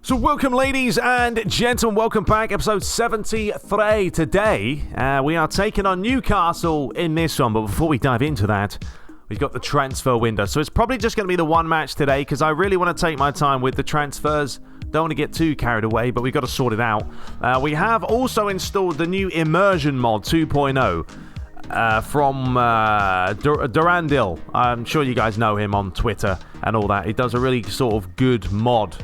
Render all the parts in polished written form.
So welcome, ladies and gentlemen, welcome back, episode 73 today. We are taking on Newcastle in this one, but before we dive into that, we've got the transfer window. So it's probably just going to be the one match today, because I really want to take my time with the transfers. Don't want to get too carried away, but we've got to sort it out. We have also installed the new Immersion mod 2.0 from Durandil. I'm sure you guys know him on Twitter and all that. He does a really sort of good mod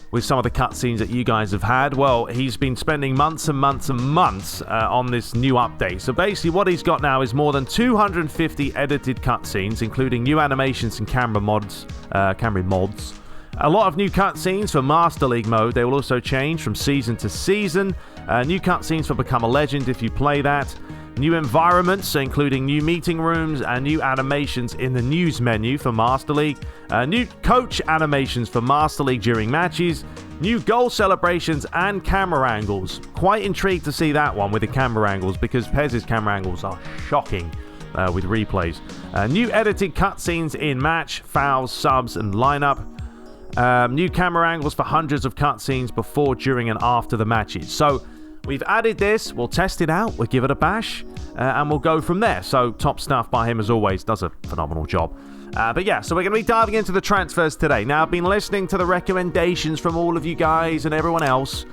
with some of the cutscenes that you guys have had. Well, he's been spending months and months and months on this new update. So basically what he's got now is more than 250 edited cutscenes, including new animations and camera mods. A lot of new cutscenes for Master League mode. They will also change from season to season. New cutscenes for Become a Legend if you play that. New environments, including new meeting rooms and new animations in the news menu for Master League. New coach animations for Master League during matches. New goal celebrations and camera angles. Quite intrigued to see that one with the camera angles, because PES's camera angles are shocking with replays. New edited cutscenes in match, fouls, subs and lineup. New camera angles for hundreds of cutscenes before, during and after the matches. So we've added this, we'll test it out, we'll give it a bash, and we'll go from there. So top stuff by him as always, does a phenomenal job. But yeah, so we're going to be diving into the transfers today. Now, I've been listening to the recommendations from all of you guys and everyone else,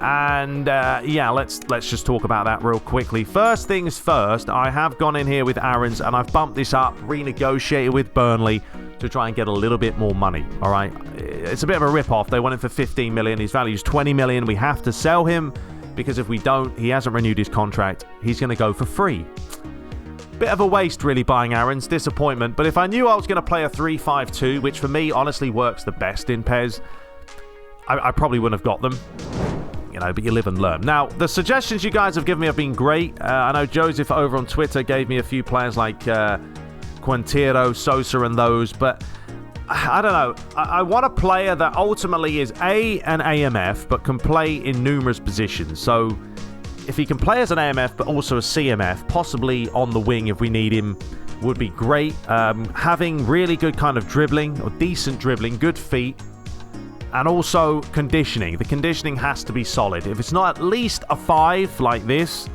and yeah, let's just talk about that real quickly. First things first, I have gone in here with Aaron's, and I've bumped this up, renegotiated with Burnley to try and get a little bit more money, all right? It's a bit of a rip-off. They want him for 15 million. His value's 20 million. We have to sell him, because if we don't, he hasn't renewed his contract. He's going to go for free. Bit of a waste, really, buying Aaron's. Disappointment. But if I knew I was going to play a 3-5-2, which for me, honestly, works the best in PES, I probably wouldn't have got them. You know, but you live and learn. Now, the suggestions you guys have given me have been great. I know Joseph over on Twitter gave me a few players like Quintero, Sosa, and those, but I don't know. I want a player that ultimately is an AMF, but can play in numerous positions. So if he can play as an AMF, but also a CMF, possibly on the wing if we need him, would be great. Having really good kind of dribbling, or decent dribbling, good feet, and also conditioning. The conditioning has to be solid. If it's not at least a 5 like this,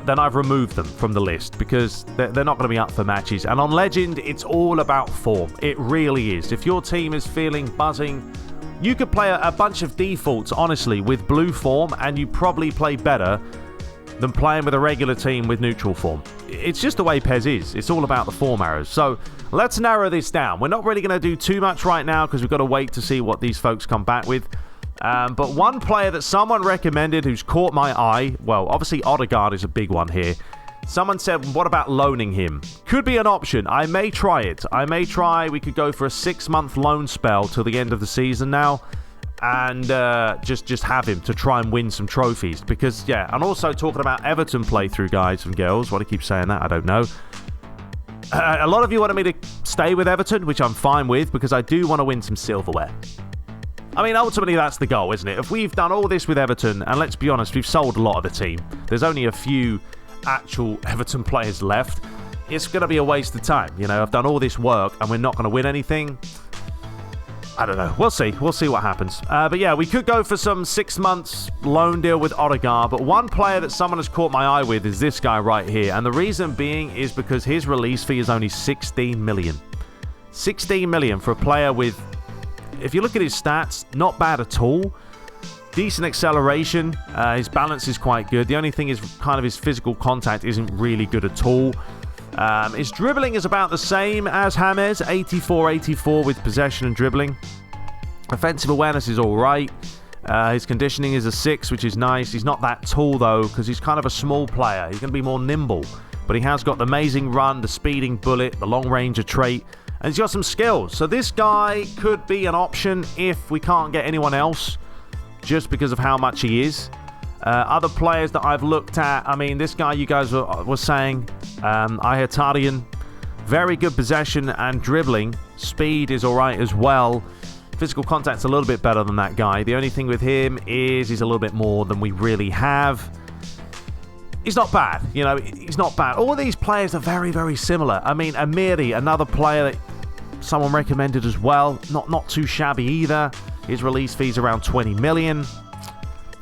then I've removed them from the list, because they're not going to be up for matches. And on Legend, it's all about form. It really is. If your team is feeling buzzing, you could play a bunch of defaults, honestly, with blue form, and you probably play better than playing with a regular team with neutral form. It's just the way PES is. It's all about the form arrows. So let's narrow this down. We're not really going to do too much right now, because we've got to wait to see what these folks come back with. But one player that someone recommended who's caught my eye, well, obviously Odegaard is a big one here. Someone said, what about loaning him? Could be an option. I may try it. We could go for a 6-month loan spell till the end of the season now, and just have him to try and win some trophies. Because, yeah, and also talking about Everton playthrough, guys and girls. Why do I keep saying that? I don't know. A lot of you wanted me to stay with Everton, which I'm fine with, because I do want to win some silverware. I mean, ultimately, that's the goal, isn't it? If we've done all this with Everton, and let's be honest, we've sold a lot of the team. There's only a few actual Everton players left. It's going to be a waste of time. You know, I've done all this work, and we're not going to win anything. I don't know. We'll see. We'll see what happens. But yeah, we could go for some 6 months loan deal with Odegaard. But one player that someone has caught my eye with is this guy right here. And the reason being is because his release fee is only 16 million. 16 million for a player with, if you look at his stats, not bad at all. Decent acceleration. His balance is quite good. The only thing is kind of his physical contact isn't really good at all. His dribbling is about the same as James, 84-84 with possession and dribbling. Offensive awareness is all right. His conditioning is a 6, which is nice. He's not that tall, though, because he's kind of a small player. He's going to be more nimble. But he has got the amazing run, the speeding bullet, the long-ranger trait, and he's got some skills. So this guy could be an option if we can't get anyone else, just because of how much he is. Other players that I've looked at, I mean, this guy you guys were saying, Ihatarian, very good possession and dribbling. Speed is all right as well. Physical contact's a little bit better than that guy. The only thing with him is he's a little bit more than we really have. He's not bad, you know, he's not bad. All these players are very, very similar. I mean, Amiri, another player that someone recommended as well, not too shabby either. His release fee's around 20 million.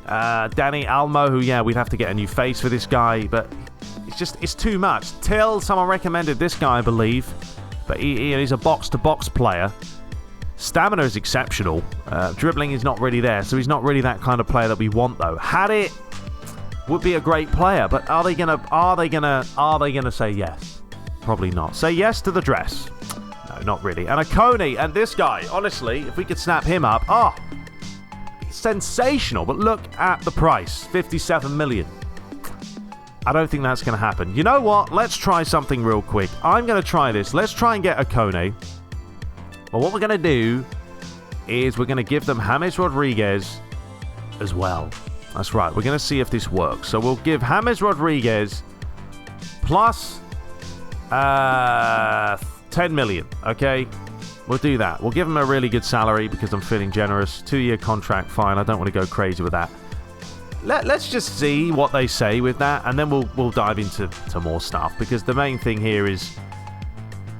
Danny Almo, who, yeah, we'd have to get a new face for this guy, but it's too much. Till, someone recommended this guy, I believe, but he's a box-to-box player. Stamina is exceptional. Dribbling is not really there, so he's not really that kind of player that we want, though. Had it, would be a great player, but are they gonna say yes? Probably not. Say yes to the dress. No, not really. And a Coney, and this guy, honestly, if we could snap him up, sensational. But look at the price, 57 million. I don't think that's going to happen. You know what? Let's try something real quick. I'm going to try this. Let's try and get a Kone. But what we're going to do is we're going to give them James Rodriguez as well. That's right. We're going to see if this works. So we'll give James Rodriguez plus 10 million. Okay? We'll do that. We'll give him a really good salary because I'm feeling generous. 2-year contract, fine. I don't want to go crazy with that. Let's just see what they say with that, and then we'll dive into more stuff, because the main thing here is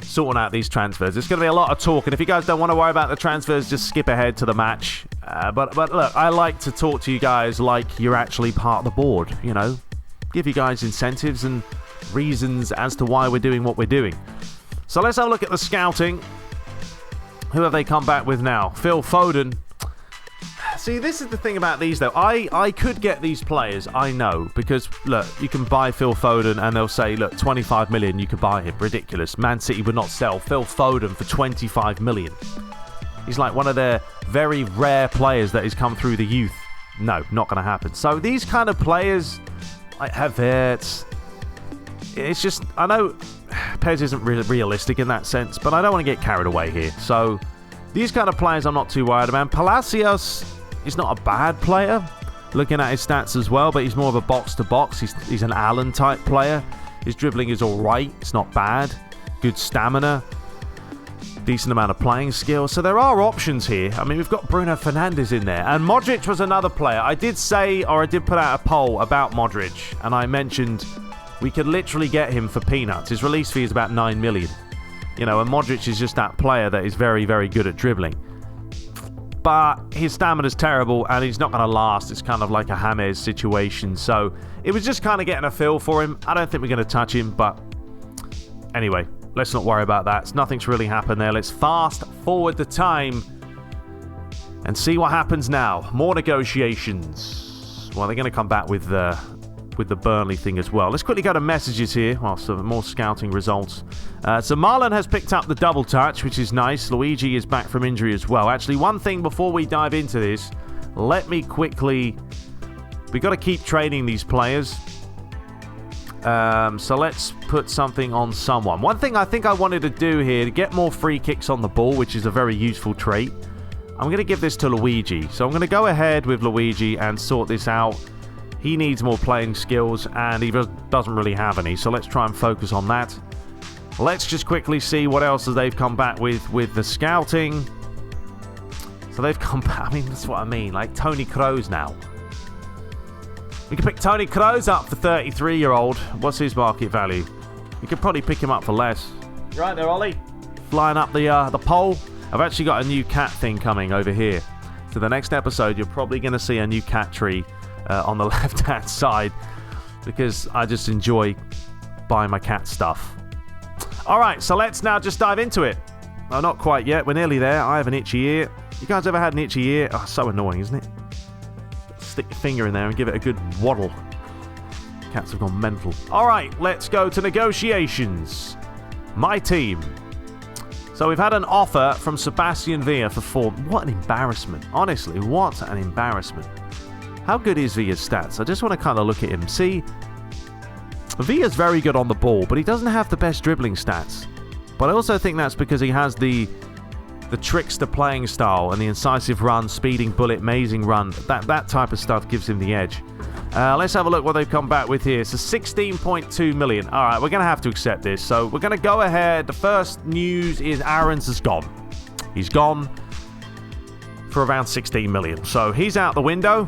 sorting out these transfers. It's going to be a lot of talk, and if you guys don't want to worry about the transfers, just skip ahead to the match. But look, I like to talk to you guys like you're actually part of the board, you know. Give you guys incentives and reasons as to why we're doing what we're doing. So let's have a look at the scouting. Who have they come back with now? Phil Foden. See, this is the thing about these, though. I could get these players, I know, because, look, you can buy Phil Foden and they'll say, look, 25 million, you could buy him. Ridiculous. Man City would not sell Phil Foden for 25 million. He's like one of their very rare players that has come through the youth. No, not going to happen. So these kind of players, like Havertz, it's just, I know PES isn't really realistic in that sense, but I don't want to get carried away here. So these kind of players I'm not too worried about. Palacios, he's not a bad player, looking at his stats as well, but he's more of a box-to-box. He's an Allen-type player. His dribbling is all right. It's not bad. Good stamina. Decent amount of playing skill. So there are options here. I mean, we've got Bruno Fernandes in there. And Modric was another player. I did say, or I did put out a poll about Modric, and I mentioned we could literally get him for peanuts. His release fee is about 9 million. You know, and Modric is just that player that is very, very good at dribbling. But his stamina's terrible, and he's not going to last. It's kind of like a James situation. So it was just kind of getting a feel for him. I don't think we're going to touch him, but anyway, let's not worry about that. Nothing's really happened there. Let's fast forward the time and see what happens now. More negotiations. Well, they're going to come back with the Burnley thing as well. Let's quickly go to messages here. Well, some more scouting results. So Marlon has picked up the double touch, which is nice. Luigi is back from injury as well. Actually, one thing before we dive into this, let me quickly... We've got to keep training these players. So let's put something on someone. One thing I think I wanted to do here, to get more free kicks on the ball, which is a very useful trait, I'm going to give this to Luigi. So I'm going to go ahead with Luigi and sort this out. He needs more playing skills, and he doesn't really have any, so let's try and focus on that. Let's just quickly see what else they've come back with the scouting. So they've come back, I mean, that's what I mean, like Tony Kroos now. We can pick Tony Kroos up for 33-year-old. What's his market value? You could probably pick him up for less. You right there, Ollie? Flying up the pole. I've actually got a new cat thing coming over here. So the next episode, you're probably going to see a new cat tree on the left-hand side, because I just enjoy buying my cat stuff. Alright, so let's now just dive into it. Oh, not quite yet. We're nearly there. I have an itchy ear. You guys ever had an itchy ear? Oh, so annoying, isn't it? Stick your finger in there and give it a good waddle. Cats have gone mental. Alright, let's go to negotiations. My team. So we've had an offer from Sebastian Villa for 4. What an embarrassment. Honestly, what an embarrassment. How good is Villa's stats? I just want to kind of look at him. See, Villa's very good on the ball, but he doesn't have the best dribbling stats. But I also think that's because he has the trickster playing style and the incisive run, speeding bullet, amazing run. That type of stuff gives him the edge. Let's have a look what they've come back with here. So 16.2 million. All right, we're going to have to accept this. So we're going to go ahead. The first news is Aarons is gone. He's gone for around 16 million. So he's out the window.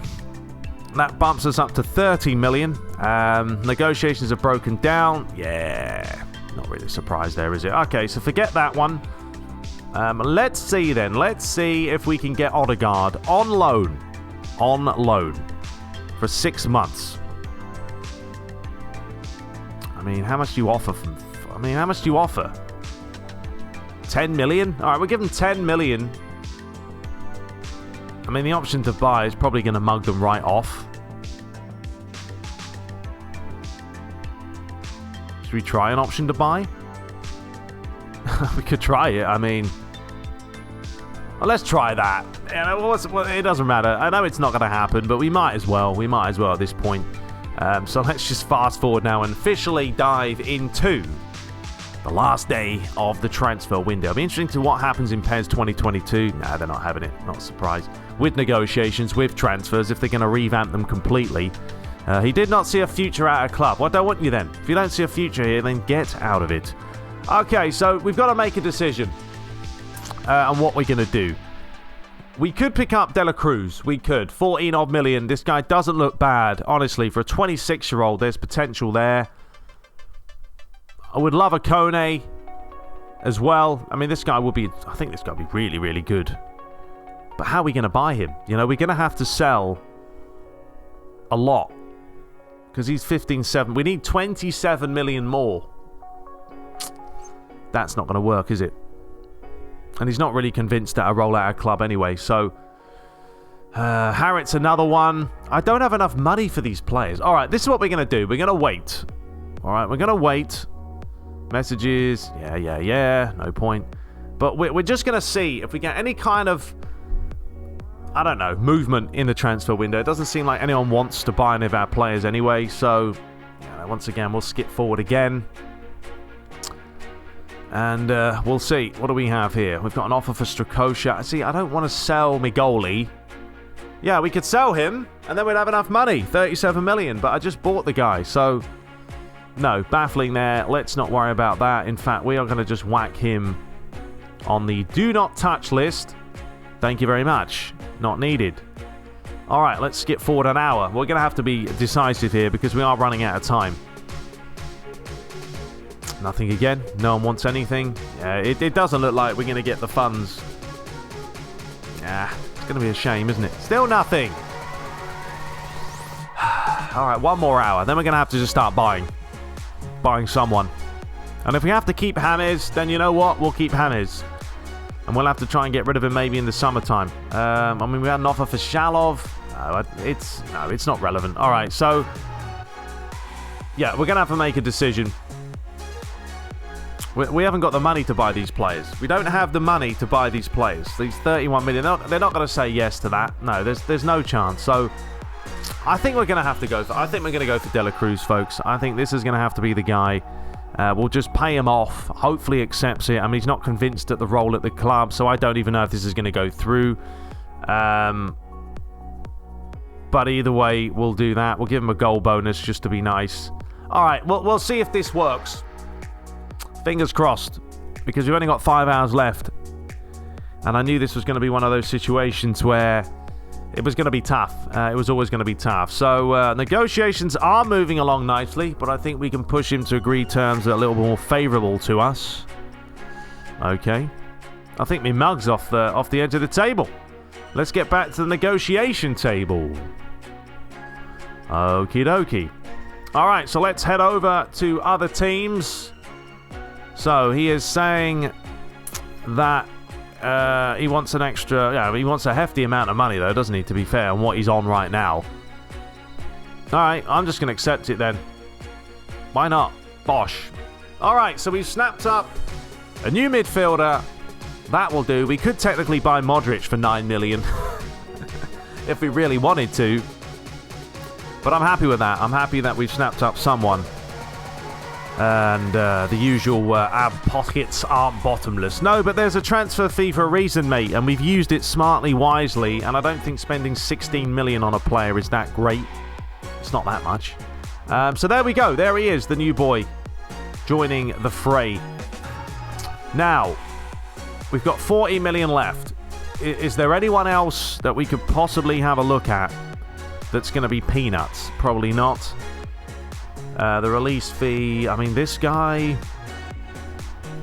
That bumps us up to 30 million. Negotiations are broken down. Yeah, not really surprised there, is it? Okay, so forget that one. Let's see then. Let's see if we can get Odegaard on loan. On loan. For 6 months. I mean, how much do you offer from... I mean, how much do you offer? 10 million? Alright, we'll give them 10 million. I mean, the option to buy is probably going to mug them right off. Should we try an option to buy? We could try it. I mean... Well, let's try that. It doesn't matter. I know it's not going to happen, but we might as well. We might as well at this point. So let's just fast forward now and officially dive into the last day of the transfer window. It'll be interesting to what happens in PES 2022. Nah, they're not having it. Not surprised. With negotiations, with transfers, if they're going to revamp them completely. He did not see a future at a club. Well, don't want you then. If you don't see a future here, then get out of it. Okay, so we've got to make a decision on what we're going to do. We could pick up De La Cruz. We could. 14 odd million. This guy doesn't look bad. Honestly, for a 26-year-old, there's potential there. I would love a Kone as well. I mean, this guy would be... I think this guy would be really, really good. But how are we going to buy him? You know, we're going to have to sell a lot. Because he's 15.7. We need 27 million more. That's not going to work, is it? And he's not really convinced at a roll out of club anyway. So, Harriet's another one. I don't have enough money for these players. All right, this is what we're going to do. We're going to wait. All right, we're going to wait. Messages. Yeah. No point. But we're just going to see if we get any kind of, I don't know, movement in the transfer window. It doesn't seem like anyone wants to buy any of our players anyway. So, once again, we'll skip forward again. And we'll see. What do we have here? We've got an offer for Strakosha. See, I don't want to sell my goalie. Yeah, we could sell him, and then we'd have enough money. 37 million, but I just bought the guy. So, no, baffling there. Let's not worry about that. In fact, we are going to just whack him on the do not touch list. Thank you very much. Not needed. All right, let's skip forward an hour. We're going to have to be decisive here because we are running out of time. Nothing again. No one wants anything. Yeah, it doesn't look like we're going to get the funds. Yeah, it's going to be a shame, isn't it? Still nothing. All right, one more hour. Then we're going to have to just start buying. Buying someone. And if we have to keep James, then you know what? We'll keep James. And we'll have to try and get rid of him maybe in the summertime. I mean, we had an offer for Shalov. No, it's not relevant. All right, so... Yeah, we're going to have to make a decision. We haven't got the money to buy these players. We don't have the money to buy these players. These 31 million, they're not going to say yes to that. No, there's no chance. So, I think we're going to have to go for... I think we're going to go for De La Cruz, folks. I think this is going to have to be the guy. We'll just pay him off. Hopefully accepts it. I mean, he's not convinced at the role at the club, so I don't even know if this is going to go through. But either way, we'll do that. We'll give him a goal bonus just to be nice. All right, we'll see if this works. Fingers crossed, because we've only got 5 hours left. And I knew this was going to be one of those situations where it was going to be tough. It was always going to be tough. So negotiations are moving along nicely, but I think we can push him to agree terms that are a little more favourable to us. Okay. I think my mug's off the edge of the table. Let's get back to the negotiation table. Okie dokie. All right, so let's head over to other teams. So he is saying that he wants an extra... Yeah, he wants a hefty amount of money, though, doesn't he, to be fair, on what he's on right now. All right, I'm just going to accept it then. Why not? Bosh. All right, so we've snapped up a new midfielder. That will do. We could technically buy Modric for 9 million if we really wanted to. But I'm happy with that. I'm happy that we've snapped up someone. And the usual ab pockets aren't bottomless. No, but there's a transfer fee for a reason, mate. And we've used it smartly, wisely. And I don't think spending 16 million on a player is that great. It's not that much. So there we go. There he is, the new boy, joining the fray. Now, we've got 40 million left. Is there anyone else that we could possibly have a look at that's going to be peanuts? Probably not. The release fee, I mean, this guy...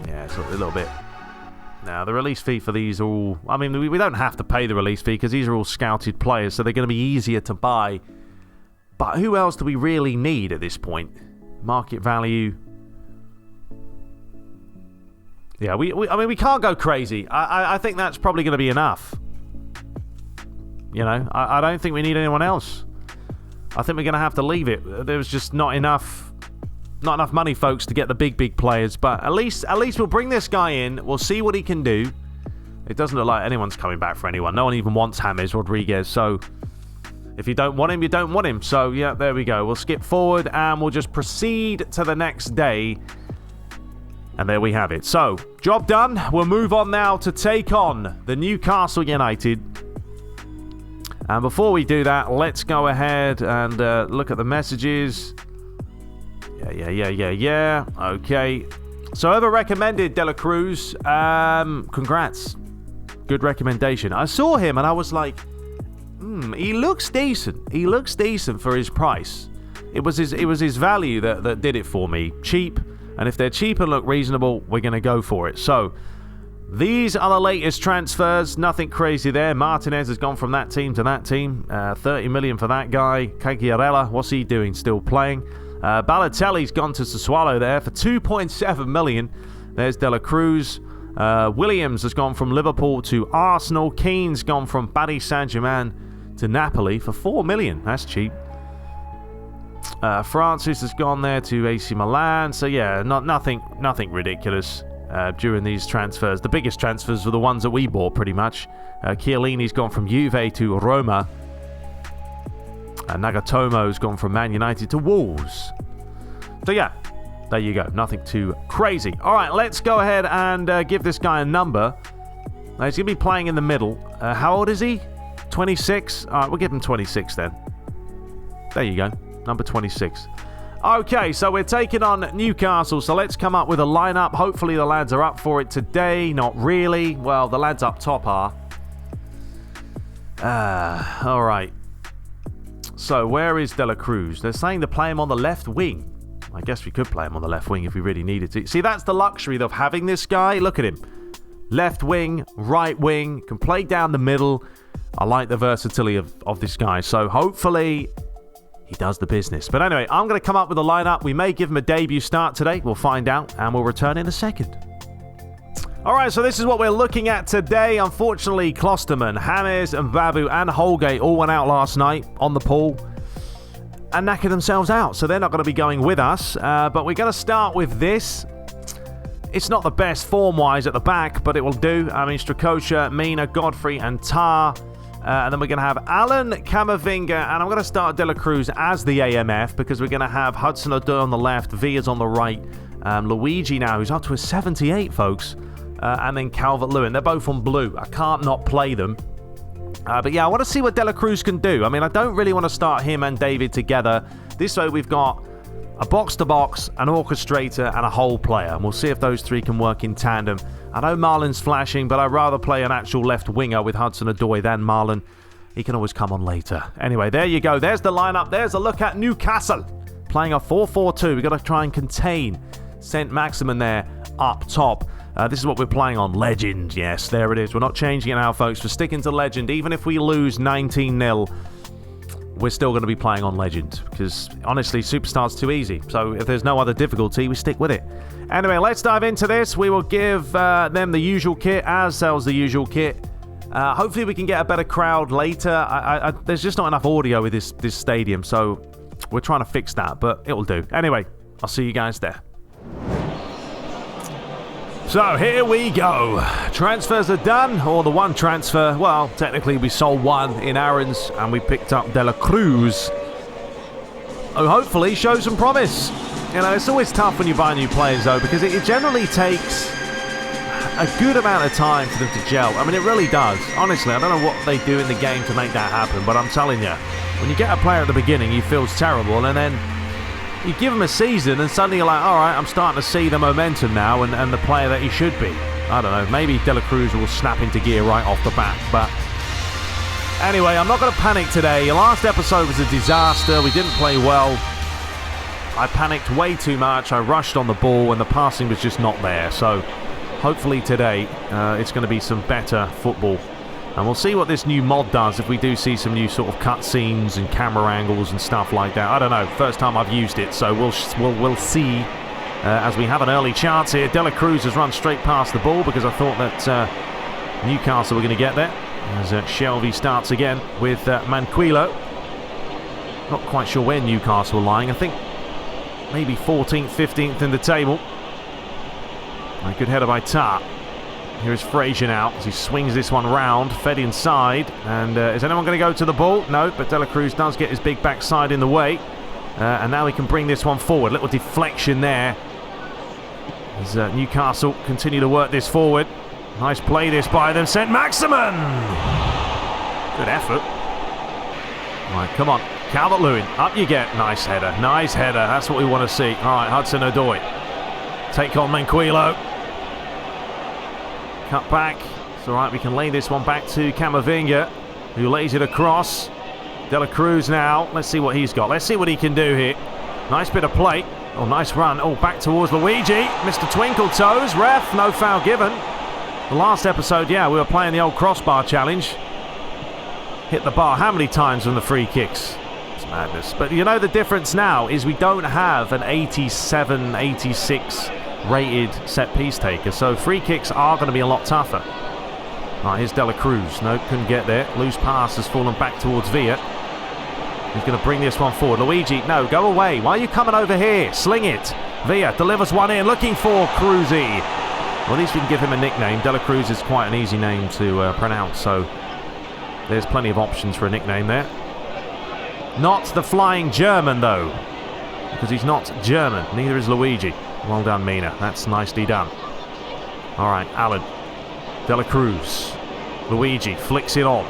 Yeah, it's a little bit Now, the release fee for these are all... I mean, we don't have to pay the release fee because these are all scouted players, so they're going to be easier to buy. But who else do we really need at this point? Market value. Yeah, I mean, we can't go crazy. I think that's probably going to be enough. You know, I don't think we need anyone else. I think we're going to have to leave it. There's just not enough money, folks, to get the big players. But at least we'll bring this guy in. We'll see what he can do. It doesn't look like anyone's coming back for anyone. No one even wants James Rodriguez. So if you don't want him, you don't want him. So yeah, there we go. We'll skip forward and we'll just proceed to the next day. And there we have it. So, job done. We'll move on now to take on the Newcastle United. And before we do that, let's go ahead and look at the messages. Yeah. Okay. So, whoever recommended De La Cruz, congrats. Good recommendation. I saw him and I was like, he looks decent. He looks decent for his price. It was his value that did it for me. Cheap. And if they're cheap and look reasonable, we're going to go for it. So, these are the latest transfers. Nothing crazy there. Martinez has gone from that team to that team. 30 million for that guy. Cagliarella, what's he doing? Still playing. Balotelli's gone to Sassuolo there for 2.7 million. There's De La Cruz. Williams has gone from Liverpool to Arsenal. Keane's gone from Paris Saint-Germain to Napoli for 4 million. That's cheap. Francis has gone there to AC Milan. So yeah, nothing ridiculous during these transfers. The biggest transfers were the ones that we bought pretty much. Chiellini's gone from Juve to Roma. Nagatomo's gone from Man United to Wolves. So yeah, there you go. Nothing too crazy. All right, let's go ahead and give this guy a number. Now, he's going to be playing in the middle. How old is he? 26? All right, we'll give him 26 then. There you go. Number 26. Okay, so we're taking on Newcastle, so let's come up with a lineup. Hopefully the lads are up for it today. Not really. Well, the lads up top are. All right. So where is De La Cruz? They're saying to play him on the left wing. I guess we could play him on the left wing if we really needed to. See, that's the luxury of having this guy. Look at him. Left wing, right wing, can play down the middle. I like the versatility of this guy. So hopefully he does the business. But anyway, I'm going to come up with a lineup. We may give him a debut start today. We'll find out, and we'll return in a second. All right, so this is what we're looking at today. Unfortunately, Klosterman, James, and Babu, and Holgate all went out last night on the pool and knackered themselves out. So they're not going to be going with us. But we're going to start with this. It's not the best form-wise at the back, but it will do. I mean, Strakosha, Mina, Godfrey, and Tar. And then we're going to have Alan, Camavinga, and I'm going to start De La Cruz as the AMF because we're going to have Hudson-Odoi on the left, Villas on the right, Luigi now, who's up to a 78, folks, and then Calvert-Lewin. They're both on blue. I can't not play them. But yeah, I want to see what De La Cruz can do. I mean, I don't really want to start him and David together. This way we've got a box-to-box, an orchestrator, and a whole player. And we'll see if those three can work in tandem. I know Marlon's flashing, but I'd rather play an actual left winger with Hudson-Odoi than Marlon. He can always come on later. Anyway, there you go. There's the lineup. There's a look at Newcastle. Playing a 4-4-2. We've got to try and contain Saint-Maximin there up top. This is what we're playing on. Legend. Yes, there it is. We're not changing it now, folks. We're sticking to Legend. Even if we lose 19-0, we're still going to be playing on Legend. Because, honestly, Superstar's too easy. So, if there's no other difficulty, we stick with it. Anyway, let's dive into this. We will give them the usual kit, ourselves the usual kit. Hopefully, we can get a better crowd later. There's just not enough audio with this stadium. So, we're trying to fix that. But it will do. Anyway, I'll see you guys there. So here we go. Transfers are done, or the one transfer. Well, technically we sold one in Aaron's and we picked up De La Cruz, who hopefully shows some promise. You know, it's always tough when you buy new players though, because it generally takes a good amount of time for them to gel. I mean, it really does. Honestly, I don't know what they do in the game to make that happen, but I'm telling you, when you get a player at the beginning, he feels terrible, and then you give him a season and suddenly you're like, all right, I'm starting to see the momentum now and the player that he should be. I don't know, maybe De La Cruz will snap into gear right off the bat. But anyway, I'm not going to panic today. Last episode was a disaster. We didn't play well. I panicked way too much. I rushed on the ball and the passing was just not there. So hopefully today it's going to be some better football. And we'll see what this new mod does if we do see some new sort of cutscenes and camera angles and stuff like that. I don't know. First time I've used it, so we'll see as we have an early chance here. De La Cruz has run straight past the ball because I thought that Newcastle were going to get there. As Shelby starts again with Manquillo. Not quite sure where Newcastle are lying. I think maybe 14th, 15th in the table. A good header by Tar. Here is Frazier now as he swings this one round, fed inside, and is anyone going to go to the ball? No, but De La Cruz does get his big backside in the way, and now he can bring this one forward. Little deflection there as Newcastle continue to work this forward. Nice play this by them, St. Maximin! Good effort. Right, come on, Calvert-Lewin, up you get. Nice header, that's what we want to see. All right, Hudson-Odoi, take on Manquillo. Cut back. It's all right, we can lay this one back to Camavinga, who lays it across. De La Cruz now. Let's see what he's got. Let's see what he can do here. Nice bit of play. Oh, nice run. Oh, back towards Luigi. Mr. Twinkle Toes. Ref, no foul given. The last episode, yeah, we were playing the old crossbar challenge. Hit the bar how many times from the free kicks? It's madness. But you know the difference now is we don't have an 87, 86 rated set piece taker, so free kicks are going to be a lot tougher. Right, here's De La Cruz. No, couldn't get there. Loose pass has fallen back towards Villa. He's going to bring this one forward. Luigi, no, go away. Why are you coming over here? Sling it. Villa delivers one in, looking for Cruzy. Well, at least we can give him a nickname. De La Cruz is quite an easy name to pronounce, so there's plenty of options for a nickname there. Not the Flying German, though, because he's not German. Neither is Luigi. Well done, Mina. That's nicely done. All right, Allen. De La Cruz. Luigi flicks it on.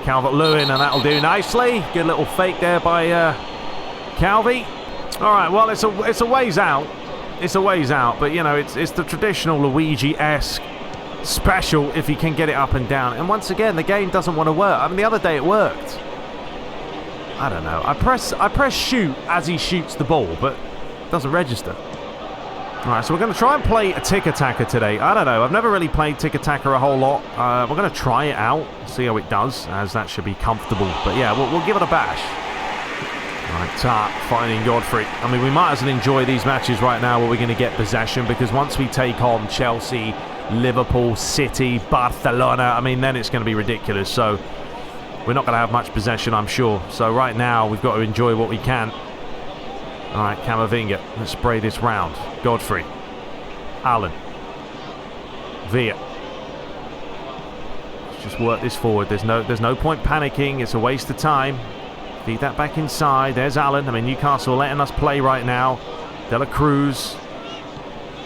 Calvert-Lewin, and that'll do nicely. Good little fake there by Calvi. All right, well, it's a ways out. It's a ways out, but, you know, it's the traditional Luigi-esque special if he can get it up and down. And once again, the game doesn't want to work. I mean, the other day it worked. I don't know. I press shoot as he shoots the ball, but it doesn't register. Alright, so we're going to try and play a tick-attacker today. I don't know, I've never really played tick-attacker a whole lot. We're going to try it out, see how it does, as that should be comfortable. But yeah, we'll give it a bash. Alright, Tar finding Godfrey. I mean, we might as well enjoy these matches right now where we're going to get possession, because once we take on Chelsea, Liverpool, City, Barcelona, I mean, then it's going to be ridiculous. So we're not going to have much possession, I'm sure. So right now, we've got to enjoy what we can. Alright, Camavinga. Let's spray this round. Godfrey. Allen. Villa. Let's just work this forward. There's no point panicking. It's a waste of time. Feed that back inside. There's Allen. I mean, Newcastle letting us play right now. De La Cruz.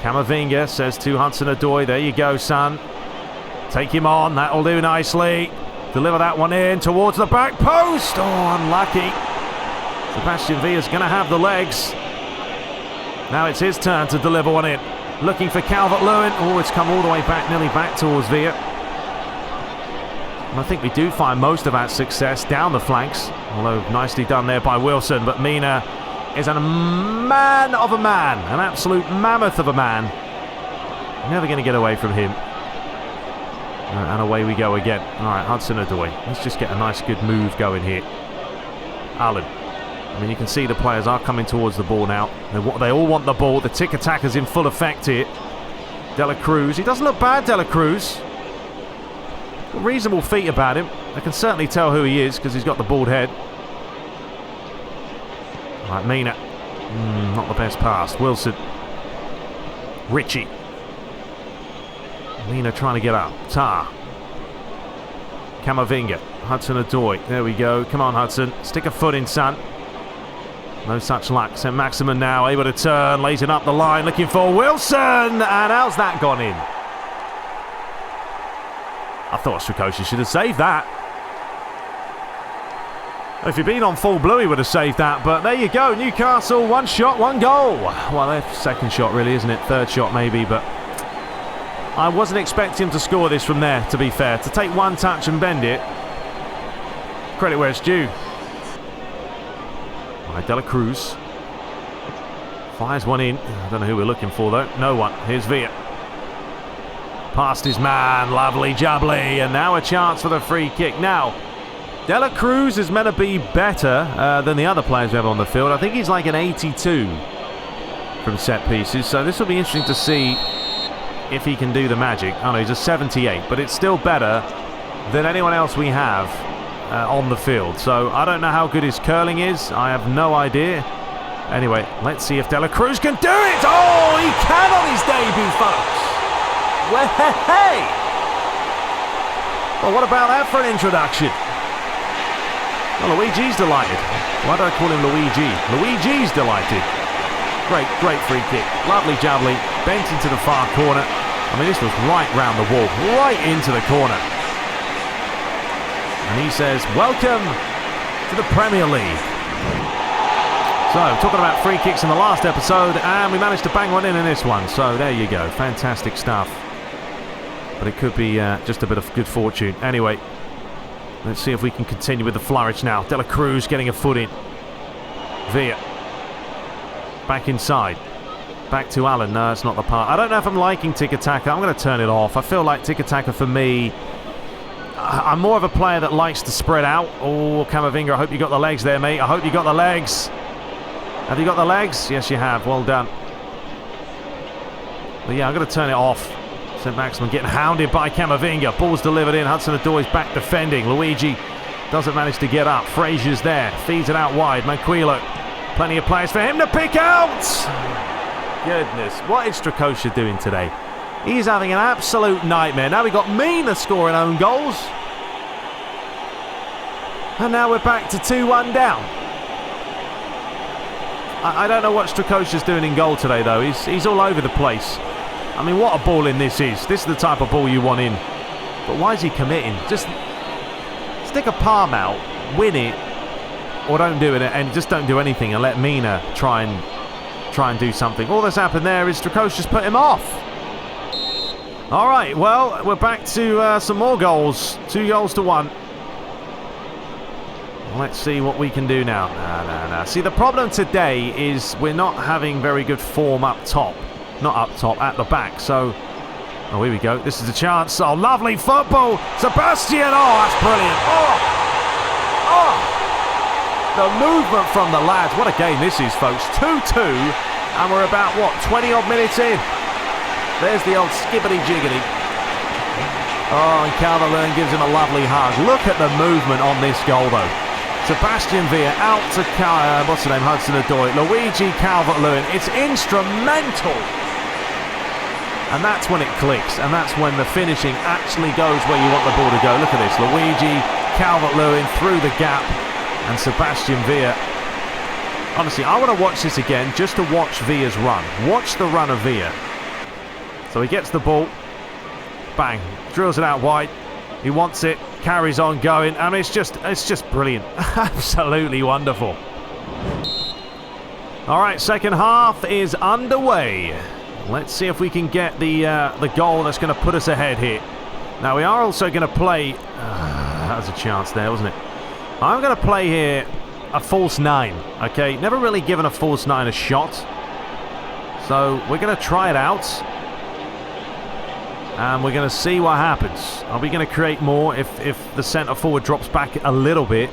Camavinga says to Hudson-Odoi, there you go, son. Take him on. That'll do nicely. Deliver that one in towards the back post. Oh, unlucky. Sebastian Villa's going to have the legs. Now it's his turn to deliver one in. Looking for Calvert-Lewin. Oh, it's come all the way back, nearly back towards Villa. And I think we do find most of our success down the flanks. Although nicely done there by Wilson. But Mina is a man of a man. An absolute mammoth of a man. Never going to get away from him. And away we go again. All right, Hudson-Odoi. Let's just get a nice good move going here. Allen. I mean, you can see the players are coming towards the ball now. They all want the ball. The tick-attacker's in full effect here. De La Cruz. He doesn't look bad, De La Cruz. Got reasonable feet about him. I can certainly tell who he is because he's got the bald head. All right, Mina. Not the best pass. Wilson. Richie. Mina trying to get up. Tar. Camavinga. Hudson-Odoi. There we go. Come on, Hudson. Stick a foot in, son. No such luck. St. Maximin now able to turn. Lays it up the line. Looking for Wilson. And how's that gone in? I thought Srikoshi should have saved that. If he'd been on full blue, he would have saved that. But there you go. Newcastle, one shot, one goal. Well, their second shot, really, isn't it? Third shot, maybe. But I wasn't expecting him to score this from there, to be fair. To take one touch and bend it. Credit where it's due. De La Cruz fires one in. I don't know who we're looking for though. No one. Here's Villa. Past his man, lovely jubbly, and now a chance for the free kick. Now, De La Cruz is meant to be better than the other players we have on the field. I think he's like an 82 from set pieces, so this will be interesting to see if he can do the magic. Oh no, he's a 78, but it's still better than anyone else we have on the field. So I don't know how good his curling is. I have no idea. Anyway, let's see if De La Cruz can do it. Oh, he can on his debut, folks. Well, hey! Well, what about that for an introduction? Well, Luigi's delighted. Why do I call him Luigi? Luigi's delighted. Great free kick. Lovely jubbly. Bent into the far corner. I mean, this was right round the wall. Right into the corner. And he says, welcome to the Premier League. So, talking about free kicks in the last episode, and we managed to bang one in this one. So, there you go. Fantastic stuff. But it could be just a bit of good fortune. Anyway, let's see if we can continue with the flourish now. De La Cruz getting a foot in. Villa. Back inside. Back to Allen. No, it's not the part. I don't know if I'm liking tiki-taka. I'm going to turn it off. I feel like tiki-taka for me, I'm more of a player that likes to spread out. Oh, Camavinga, I hope you got the legs there, mate. I hope you got the legs. Have you got the legs? Yes, you have. Well done. But yeah, I'm going to turn it off. St. Maximin getting hounded by Camavinga. Ball's delivered in. Hudson-Odoi's back defending. Luigi doesn't manage to get up. Frazier's there. Feeds it out wide. Manquillo. Plenty of players for him to pick out. Goodness, what is Strakosha doing today? He's having an absolute nightmare. Now we've got Mina scoring own goals. And now we're back to 2-1 down. I don't know what Strakosha's doing in goal today, though. He's all over the place. I mean, what a ball in this is. This is the type of ball you want in. But why is he committing? Just stick a palm out, win it, or don't do it, and just don't do anything and let Mina try and do something. All that's happened there is Strakosha's put him off. All right, well, we're back to some more goals. 2-1. Let's see what we can do now. No. See, the problem today is we're not having very good form up top. Not up top, at the back. So, oh, here we go. This is a chance. Oh, lovely football. Sebastian. Oh, that's brilliant. Oh. The movement from the lads. What a game this is, folks. 2-2. And we're about, what, 20-odd minutes in. There's the old skibbity-jiggity. Oh, and Calvert-Lewin gives him a lovely hug. Look at the movement on this goal, though. Sebastian Villa out to what's the name? Hudson-Odoi. Luigi Calvert-Lewin. It's instrumental. And that's when it clicks. And that's when the finishing actually goes where you want the ball to go. Look at this. Luigi Calvert-Lewin through the gap. And Sebastian Villa. Honestly, I want to watch this again just to watch Villa's run. Watch the run of Villa. So he gets the ball. Bang. Drills it out wide. He wants it. Carries on going. I mean, it's just brilliant. Absolutely wonderful. All right, second half is underway. Let's see if we can get the goal that's going to put us ahead here. Now, we are also going to play... that was a chance there, wasn't it? I'm going to play here a false 9, okay? Never really given a false 9 a shot. So, we're going to try it out. And we're going to see what happens. Are we going to create more if the centre forward drops back a little bit?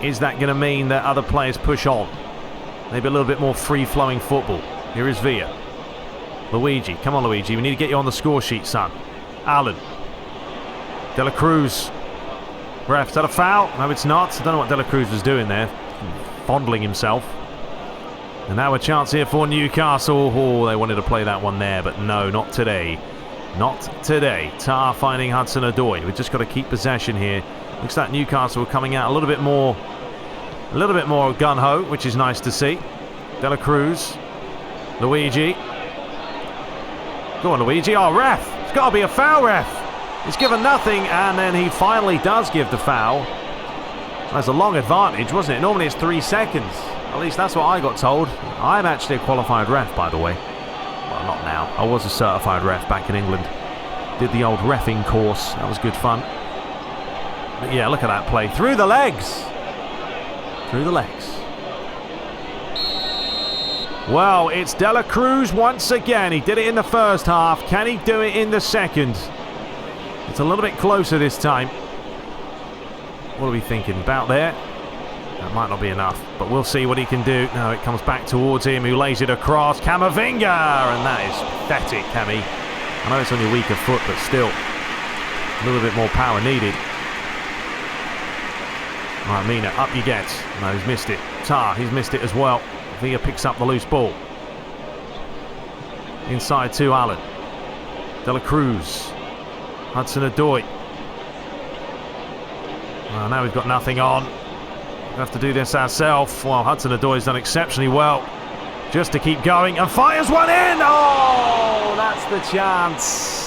Is that going to mean that other players push on? Maybe a little bit more free-flowing football. Here is Villa. Luigi. Come on, Luigi. We need to get you on the score sheet, son. Allen. De La Cruz. Ref, is that a foul? No, it's not. I don't know what De La Cruz was doing there. Fondling himself. And now a chance here for Newcastle. Oh, they wanted to play that one there, but no, not today. Not today. Tar finding Hudson-Odoi. We've just got to keep possession here. Looks like Newcastle are coming out a little bit more gun-ho, which is nice to see. De La Cruz. Luigi. Go on, Luigi. Oh, ref. It's got to be a foul, ref. He's given nothing, and then he finally does give the foul. That's a long advantage, wasn't it? Normally it's 3 seconds. At least that's what I got told. I'm actually a qualified ref, by the way. Well, not now. I was a certified ref back in England. Did the old reffing course. That was good fun. But yeah, look at that play. Through the legs. Through the legs. Well, it's De La Cruz once again. He did it in the first half. Can he do it in the second? It's a little bit closer this time. What are we thinking? About there? That might not be enough, but we'll see what he can do. No, it comes back towards him, who lays it across. Camavinga! And that is pathetic, Cami. I know it's on your weaker foot, but still. A little bit more power needed. Right, Mina, up you get. No, he's missed it. Tar, he's missed it as well. Villa picks up the loose ball. Inside to Allen. De La Cruz. Hudson-Odoi. Well, now we've got nothing on. We have to do this ourselves. Well, Hudson-Odoi's done exceptionally well. Just to keep going. And fires one in! Oh, that's the chance.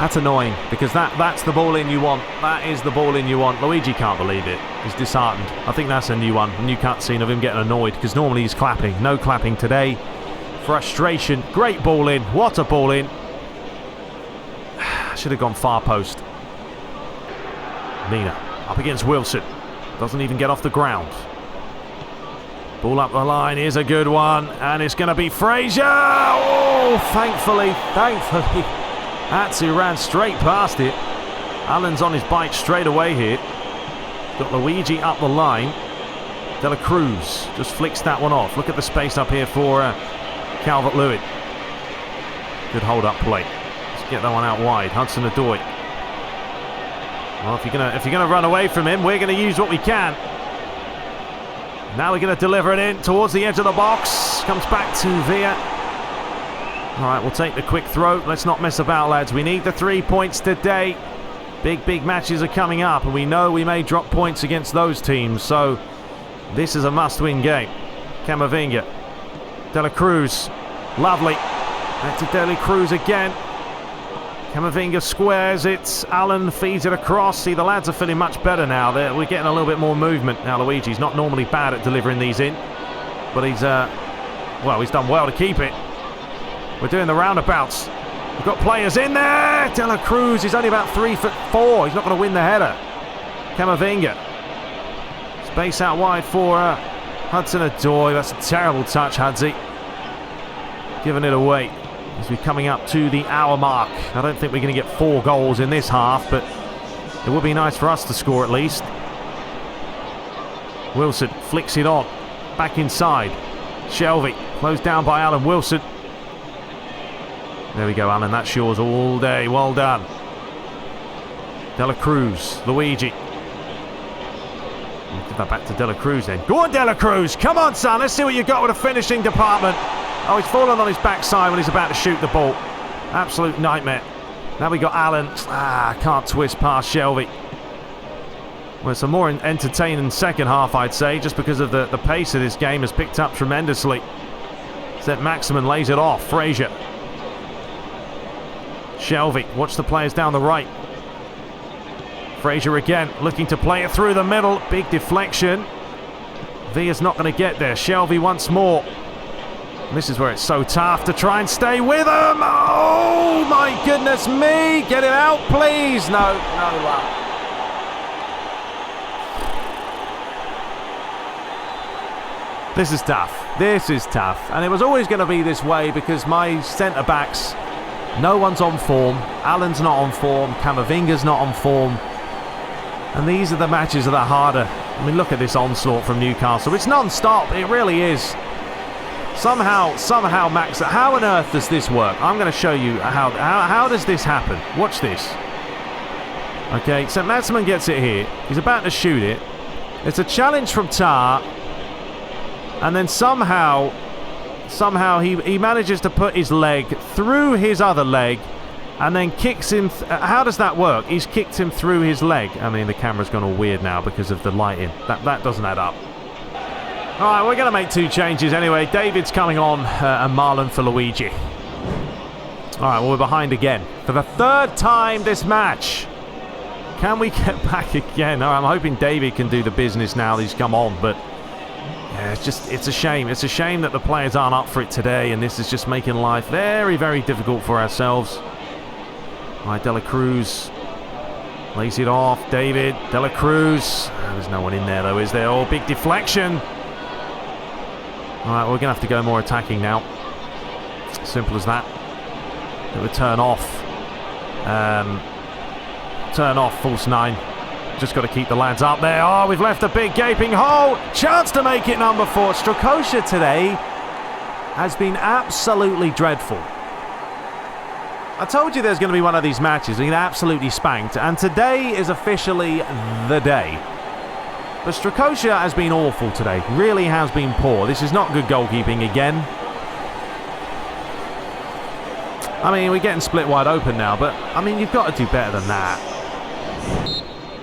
That's annoying, because that's the ball in you want. That is the ball in you want. Luigi can't believe it. He's disheartened. I think that's a new one. A new cutscene of him getting annoyed, because normally he's clapping. No clapping today. Frustration. Great ball in. What a ball in. Should have gone far post. Mina up against Wilson. Doesn't even get off the ground. Ball up the line. Here's a good one. And it's going to be Frazier. Oh, thankfully. Atsu ran straight past it. Allen's on his bike straight away here. Got Luigi up the line. De La Cruz just flicks that one off. Look at the space up here for Calvert-Lewin. Good hold-up play. Let's get that one out wide. Hudson-Odoi. Well, if you're gonna run away from him, we're gonna use what we can. Now we're gonna deliver it in towards the edge of the box. Comes back to Villa. All right, we'll take the quick throw. Let's not mess about, lads. We need the 3 points today. Big matches are coming up, and we know we may drop points against those teams, so this is a must-win game. Camavinga. De La Cruz. Lovely. Back to De La Cruz again. Camavinga squares it. Allen feeds it across. See, the lads are feeling much better now. We're getting a little bit more movement now. Luigi's not normally bad at delivering these in, but he's done well to keep it. We're doing the roundabouts. We've got players in there. De La Cruz, he's only about 3'4". He's not going to win the header. Camavinga. Space out wide for Hudson-Odoi. That's a terrible touch, Hudzy. Giving it away as we're coming up to the hour mark. I don't think we're going to get 4 goals in this half, but it would be nice for us to score at least. Wilson flicks it on. Back inside. Shelvey. Closed down by Alan Wilson. There we go, Alan. That's yours all day. Well done. De La Cruz. Luigi. We'll give that back to De La Cruz then. Go on, De La Cruz. Come on, son. Let's see what you've got with the finishing department. Oh, he's fallen on his backside when he's about to shoot the ball. Absolute nightmare. Now we got Alan. Can't twist past Shelvey. Well, it's a more entertaining second half, I'd say, just because of the pace of this game has picked up tremendously. St. Maximin lays it off. Frazier. Shelvey, watch the players down the right. Frazier again, looking to play it through the middle. Big deflection. Villa's not going to get there. Shelvey once more. And this is where it's so tough to try and stay with him. Oh, my goodness me. Get it out, please. No luck. This is tough. This is tough. And it was always going to be this way because my centre-backs... No one's on form. Allen's not on form. Camavinga's not on form. And these are the matches that are harder. I mean, look at this onslaught from Newcastle. It's non-stop. It really is. Somehow, Max, how on earth does this work? I'm going to show you how does this happen. Watch this. Okay, St. Maximin gets it here. He's about to shoot it. It's a challenge from Tar. And then somehow he manages to put his leg through his other leg and then kicks him. How does that work? He's kicked him through his leg. I mean, the camera's gone all weird now because of the lighting. That doesn't add up. All right, we're going to make 2 changes anyway. David's coming on and Marlon for Luigi. All right, well, we're behind again for the 3rd time this match. Can we get back again? I'm hoping David can do the business now that he's come on, but yeah, it's a shame. It's a shame that the players aren't up for it today, and this is just making life very, very difficult for ourselves. All right, De La Cruz lays it off. David, De La Cruz. There's no one in there, though, is there? Oh, big deflection. Alright, we're going to have to go more attacking now. Simple as that. It would turn off. Turn off, false 9. Just got to keep the lads up there. Oh, we've left a big gaping hole. Chance to make it number 4. Strakosha today has been absolutely dreadful. I told you there's going to be one of these matches. We get absolutely spanked. And today is officially the day. But Strakosha has been awful today. Really has been poor. This is not good goalkeeping again. I mean, we're getting split wide open now. But, I mean, you've got to do better than that.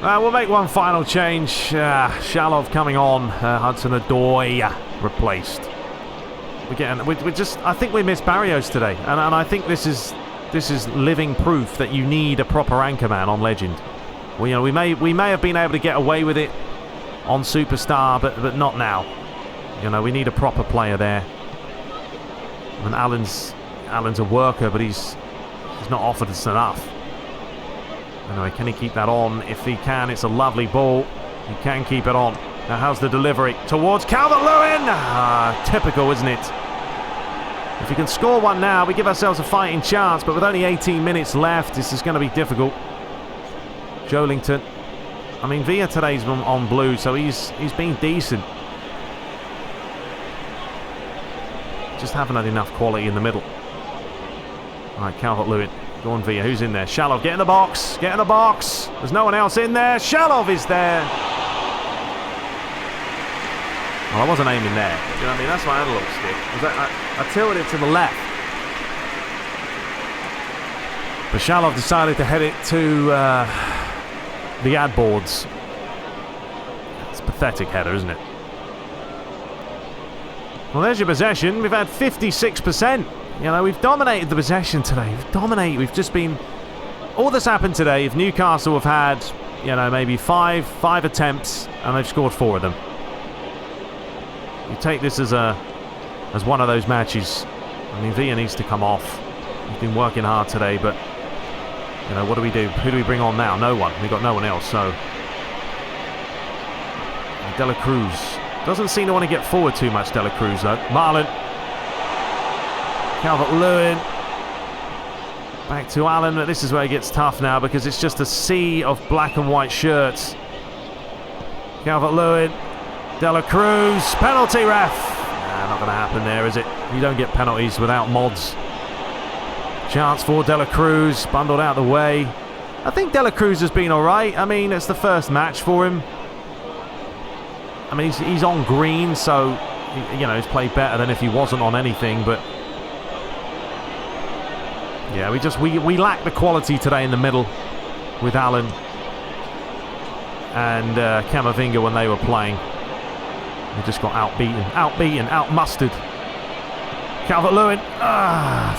We'll make one final change. Shalov coming on. Hudson-Odoi replaced. I think we missed Barrios today. And I think this is living proof that you need a proper anchorman on Legend. Well, you know, we may have been able to get away with it on Superstar, but not now. You know, we need a proper player there. And Alan's a worker, but he's not offered us enough. Anyway, can he keep that on? If he can, it's a lovely ball. He can keep it on. Now, how's the delivery? Towards Calvert-Lewin! Typical, isn't it? If we can score one now, we give ourselves a fighting chance, but with only 18 minutes left, this is going to be difficult. Jolington. I mean, Villa today's on blue, so he's been decent. Just haven't had enough quality in the middle. All right, Calvert-Lewin. Go on, Villa. Who's in there? Shalov, get in the box. Get in the box. There's no one else in there. Shalov is there. Well, I wasn't aiming there. You know what I mean? That's my analog stick. I tilted it to the left. But Shalov decided to head it to the ad boards. It's a pathetic header, isn't it? Well, there's your possession. We've had 56%. You know, we've dominated the possession today. We've dominated. We've just been... All that's happened today, if Newcastle have had, you know, maybe five attempts, and they've scored 4 of them. You take this as one of those matches. I mean, Villa needs to come off. He's been working hard today, but, you know, what do we do? Who do we bring on now? No one. We've got no one else, so... De La Cruz. Doesn't seem to want to get forward too much, De La Cruz, though. Marlon. Calvert-Lewin. Back to Allen, but this is where it gets tough now because it's just a sea of black and white shirts. Calvert-Lewin. De La Cruz. Penalty, ref. Nah, not going to happen there, is it? You don't get penalties without mods. Chance for De La Cruz. Bundled out of the way. I think De La Cruz has been alright. I mean, it's the first match for him. I mean, he's on green, so, you know, he's played better than if he wasn't on anything, but... Yeah, we lack the quality today in the middle with Allen and Camavinga when they were playing. We just got outmustered. Calvert-Lewin.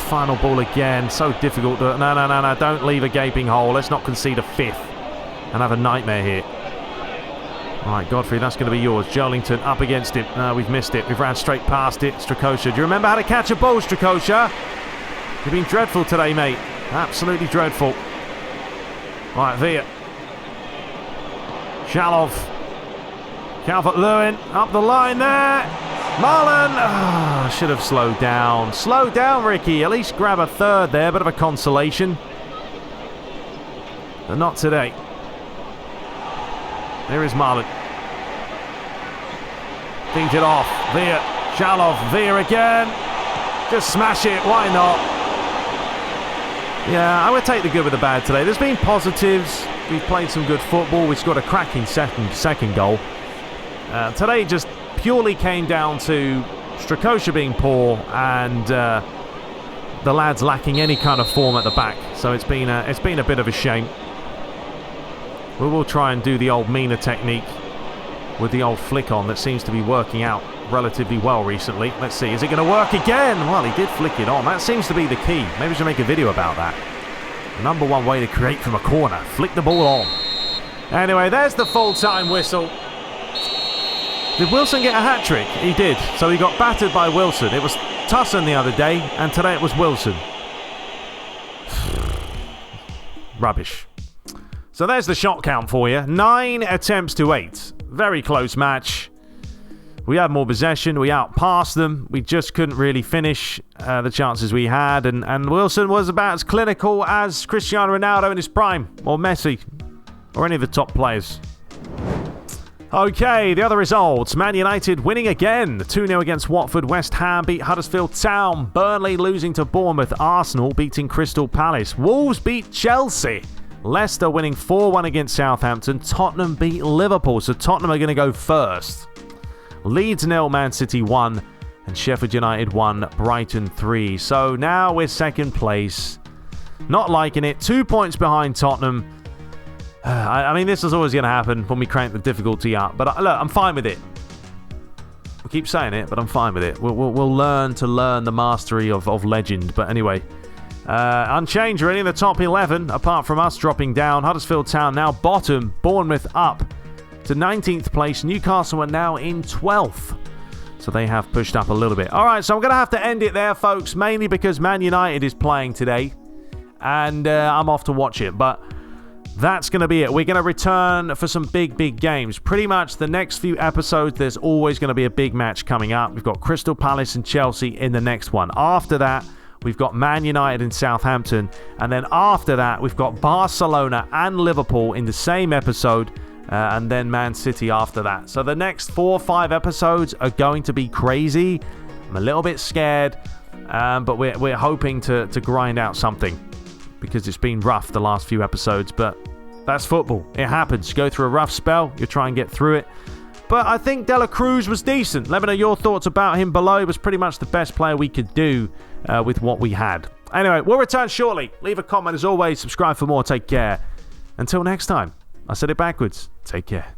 Final ball again. So difficult. No, don't leave a gaping hole. Let's not concede a 5th and have a nightmare here. All right, Godfrey, that's going to be yours. Jolington up against him. No, we've missed it. We've ran straight past it. Strakosha. Do you remember how to catch a ball, Strakosha? You've been dreadful today, mate. Absolutely dreadful. Right, Villa. Shalov. Calvert-Lewin up the line there. Marlon. Should have slowed down. Slow down, Ricky. At least grab a 3rd there. Bit of a consolation. But not today. There is Marlon. Feed it off. Villa. Shalov. Villa again. Just smash it. Why not? Yeah, I would take the good with the bad today. There's been positives. We've played some good football. We've got a cracking second goal. Today just purely came down to Strakosha being poor and the lads lacking any kind of form at the back. So it's been a bit of a shame. We will try and do the old Mina technique with the old flick on that seems to be working out relatively well recently. Let's see, is it going to work again? Well, he did flick it on. That seems to be the key. Maybe we should make a video about that. The #1 way to create from a corner. Flick the ball on. Anyway, there's the full-time whistle. Did Wilson get a hat-trick? He did. So he got battered by Wilson. It was Tusson the other day, and today it was Wilson. Rubbish. So there's the shot count for you. 9 attempts to 8. Very close match. We had more possession. We outpassed them. We just couldn't really finish the chances we had. And Wilson was about as clinical as Cristiano Ronaldo in his prime, or Messi, or any of the top players. Okay, the other results. Man United winning again. 2-0 against Watford. West Ham beat Huddersfield Town. Burnley losing to Bournemouth. Arsenal beating Crystal Palace. Wolves beat Chelsea. Leicester winning 4-1 against Southampton. Tottenham beat Liverpool. So Tottenham are going to go first. Leeds 0, Man City 1. And Sheffield United 1, Brighton 3. So now we're second place. Not liking it. 2 points behind Tottenham. I mean, this is always going to happen when we crank the difficulty up. But look, I'm fine with it. We keep saying it, but I'm fine with it. We'll learn the mastery of legend. But anyway, unchanged really in the top 11, apart from us dropping down. Huddersfield Town now bottom. Bournemouth up to 19th place. Newcastle are now in 12th. So they have pushed up a little bit. All right, so I'm going to have to end it there, folks. Mainly because Man United is playing today. And I'm off to watch it. But that's going to be it. We're going to return for some big games. Pretty much the next few episodes, there's always going to be a big match coming up. We've got Crystal Palace and Chelsea in the next one. After that, we've got Man United and Southampton. And then after that, we've got Barcelona and Liverpool in the same episode. And then Man City after that. So the next 4 or 5 episodes are going to be crazy. I'm a little bit scared. But we're hoping to grind out something. Because it's been rough the last few episodes, but that's football. It happens. You go through a rough spell, you try and get through it. But I think De La Cruz was decent. Let me know your thoughts about him below. He was pretty much the best player we could do with what we had. Anyway, we'll return shortly. Leave a comment as always. Subscribe for more. Take care. Until next time. I said it backwards. Take care.